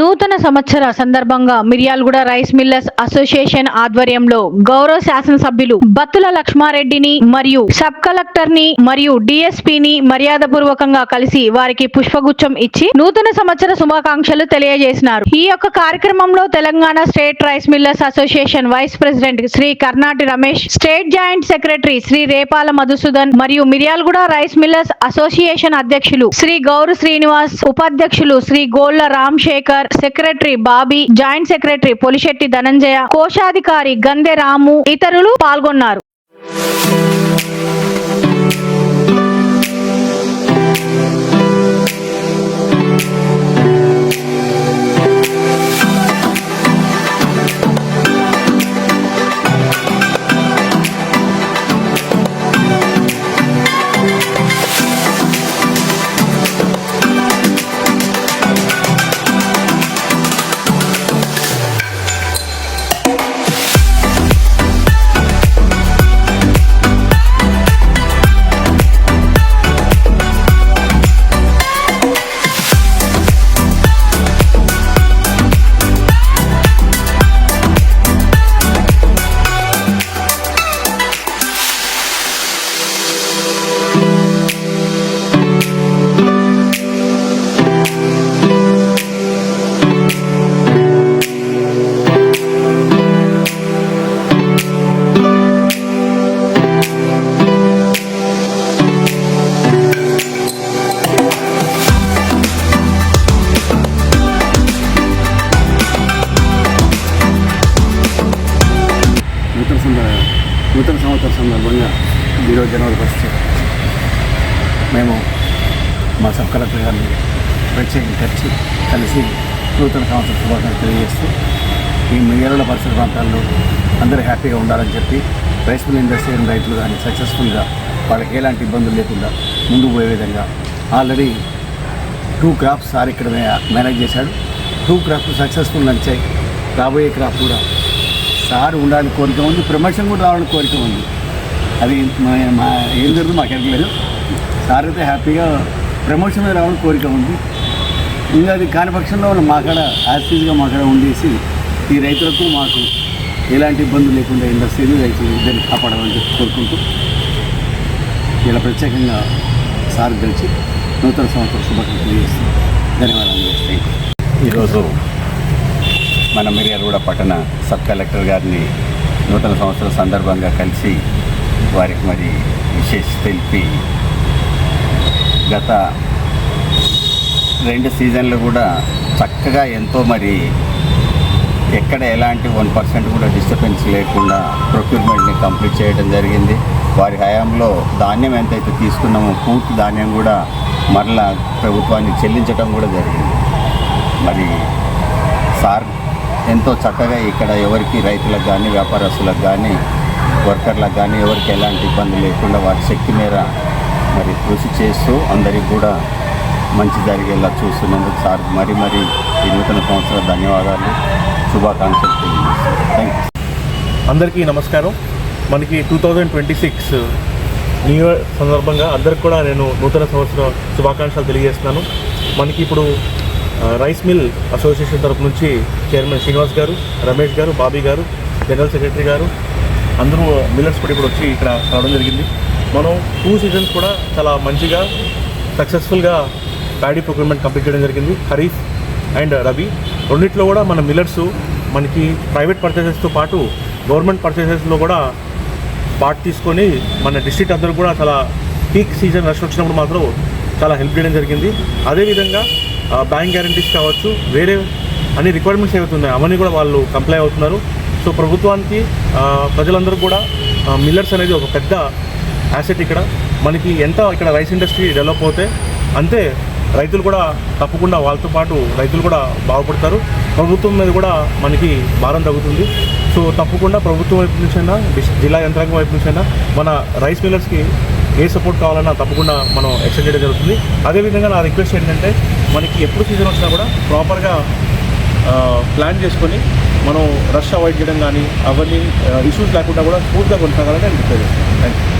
నూతన సంవత్సర సందర్భంగా మిర్యాలగూడ రైస్ మిల్లర్స్ అసోసియేషన్ ఆధ్వర్యంలో గౌరవ శాసనసభ్యులు బత్తుల లక్ష్మారెడ్డిని మరియు సబ్ కలెక్టర్ ని మరియు డిఎస్పీని మర్యాదపూర్వకంగా కలిసి వారికి పుష్పగుచ్చం ఇచ్చి నూతన సంవత్సర శుభాకాంక్షలు తెలియజేసినారు. ఈ యొక్క కార్యక్రమంలో Telangana state rice millers association vice president Shri Karnati Ramesh, state joint secretary Shri Repala Madhusudan మరియు మిర్యాలగూడ రైస్ మిల్లర్స్ అసోసియేషన్ అధ్యక్షులు శ్రీ గౌరు శ్రీనివాస్, ఉపాధ్యక్షులు Shri Golla Ram Shekar, secretary Bobby, joint secretary Polishetti Dhananjaya, కోశాధికారి గందె రాము ఇతరులు పాల్గొన్నారు. నూతన సంవత్సర సందర్భంగా ఈరోజు జనవరి 1 మేము మా సబ్ కలెక్టర్ గారిని ప్రత్యేకంగా కలిసి నూతన సంవత్సర శుభాకాంక్షలు తెలియజేస్తూ ఈ మిర్యాలగూడ పరిసర ప్రాంతాల్లో అందరూ హ్యాపీగా ఉండాలని చెప్పి రైస్ మిల్ ఇండస్ట్రీ రైతులు కానీ సక్సెస్ఫుల్గా వాళ్ళకి ఎలాంటి ఇబ్బందులు లేకుండా ముందుకు పోయే విధంగా ఆల్రెడీ 2 క్రాప్స్ సార్ ఇక్కడ మేనేజ్ చేశాడు. 2 క్రాప్స్ సక్సెస్ఫుల్ నడిచాయి. రాబోయే క్రాప్ కూడా సార్ ఉండాలని కోరిక ఉంది, ప్రమోషన్ కూడా రావాలని కోరిక ఉంది. అది మా ఏం జరుగుతుంది మాకు ఎరగలేదు. సార్ అయితే హ్యాపీగా ప్రమోషన్ మీద రావాలని కోరిక ఉంది. ఇంకా అది కాని పక్షంలో మాకాడ యాక్టివ్గా మాకాడ ఉండేసి ఈ రైతులకు మాకు ఎలాంటి ఇబ్బందులు లేకుండా ఇండస్ట్రీలు రైతులు ఇద్దరిని కాపాడాలని చెప్పి కోరుకుంటూ ఇలా ప్రత్యేకంగా సార్ కలిసి నూతన సంవత్సర శుభాకాంక్షలు చేస్తాం. ధన్యవాదాలు చేస్తాయి. ఈరోజు మన మిర్యాలగూడ పట్టణ సబ్ కలెక్టర్ గారిని నూతన సంవత్సరం సందర్భంగా కలిసి వారికి మరి విశేష తెలిపి గత 2 సీజన్లు కూడా చక్కగా ఎంతో మరి ఎక్కడ ఎలాంటి 1% కూడా డిస్టర్బెన్స్ లేకుండా ప్రొక్యూర్మెంట్ని కంప్లీట్ చేయడం జరిగింది. వారి హయాంలో ధాన్యం ఎంతైతే తీసుకున్నామో పూర్తి ధాన్యం కూడా మరలా ప్రభుత్వానికి చెల్లించడం కూడా జరిగింది. మరి సార్ ఎంతో చక్కగా ఇక్కడ ఎవరికి రైతులకు కానీ వ్యాపారస్తులకు కానీ వర్కర్లకు కానీ ఎవరికి ఎలాంటి ఇబ్బంది లేకుండా వారి శక్తి మేర మరి కృషి చేస్తూ అందరికీ కూడా మంచి జరిగేలా చూస్తున్నందుకు సార్ మరి ఈ నూతన సంవత్సర ధన్యవాదాలు, శుభాకాంక్షలు తెలియజేస్తాను. Thank you. అందరికీ నమస్కారం. మనకి 2026 న్యూ ఇయర్ సందర్భంగా అందరికి కూడా నేను నూతన సంవత్సర శుభాకాంక్షలు తెలియజేస్తున్నాను. మనకి ఇప్పుడు రైస్ మిల్ అసోసియేషన్ తరపు నుంచి చైర్మన్ శ్రీనివాస్ గారు, రమేష్ గారు, బాబీ గారు, జనరల్ సెక్రటరీ గారు అందరూ మిల్లర్స్ కూడా ఇప్పుడు వచ్చి ఇక్కడ రావడం జరిగింది. మనం 2 సీజన్స్ కూడా చాలా మంచిగా సక్సెస్ఫుల్గా ప్యాడీ ప్రొక్యూర్మెంట్ కంప్లీట్ చేయడం జరిగింది. ఖరీఫ్ అండ్ రబీ రెండిట్లో కూడా మన మిల్లర్స్ మనకి ప్రైవేట్ పర్చేసెస్తో పాటు గవర్నమెంట్ పర్చేసెస్లో కూడా పార్ట్ తీసుకొని మన డిస్ట్రిక్ట్ అందరూ కూడా చాలా పీక్ సీజన్ రష్ వచ్చినప్పుడు మాత్రం చాలా హెల్ప్ చేయడం జరిగింది. అదేవిధంగా బ్యాంక్ గ్యారంటీస్ కావచ్చు, వేరే అన్ని రిక్వైర్మెంట్స్ ఏవైతున్నాయి అవన్నీ కూడా వాళ్ళు కంప్లై అవుతున్నారు. సో ప్రభుత్వానికి ప్రజలందరూ కూడా మిల్లర్స్ అనేది ఒక పెద్ద యాసెట్. మనకి ఎంత ఇక్కడ రైస్ ఇండస్ట్రీ డెవలప్ అవుతే అంతే రైతులు కూడా తప్పకుండా వాళ్ళతో పాటు రైతులు కూడా బాగుపడతారు. ప్రభుత్వం మీద కూడా మనకి భారం తగ్గుతుంది. సో తప్పకుండా ప్రభుత్వం వైపు నుంచి అయినా జిల్లా యంత్రాంగం వైపు నుంచి అయినా మన రైస్ మిల్లర్స్కి ఏ సపోర్ట్ కావాలన్నా తప్పకుండా మనం ఎక్స్టెండ్ చేయడం జరుగుతుంది. అదేవిధంగా నా రిక్వెస్ట్ ఏంటంటే మనకి ఎప్పుడు సీజన్ వచ్చినా కూడా ప్రాపర్గా ప్లాన్ చేసుకొని మనం రష్ అవాయిడ్ చేయడం కానీ అవన్నీ ఇష్యూస్ లేకుండా కూడా స్మూత్గా కొనసాగాలని నేను రిక్వెస్ట్ చేస్తాను. Thank you.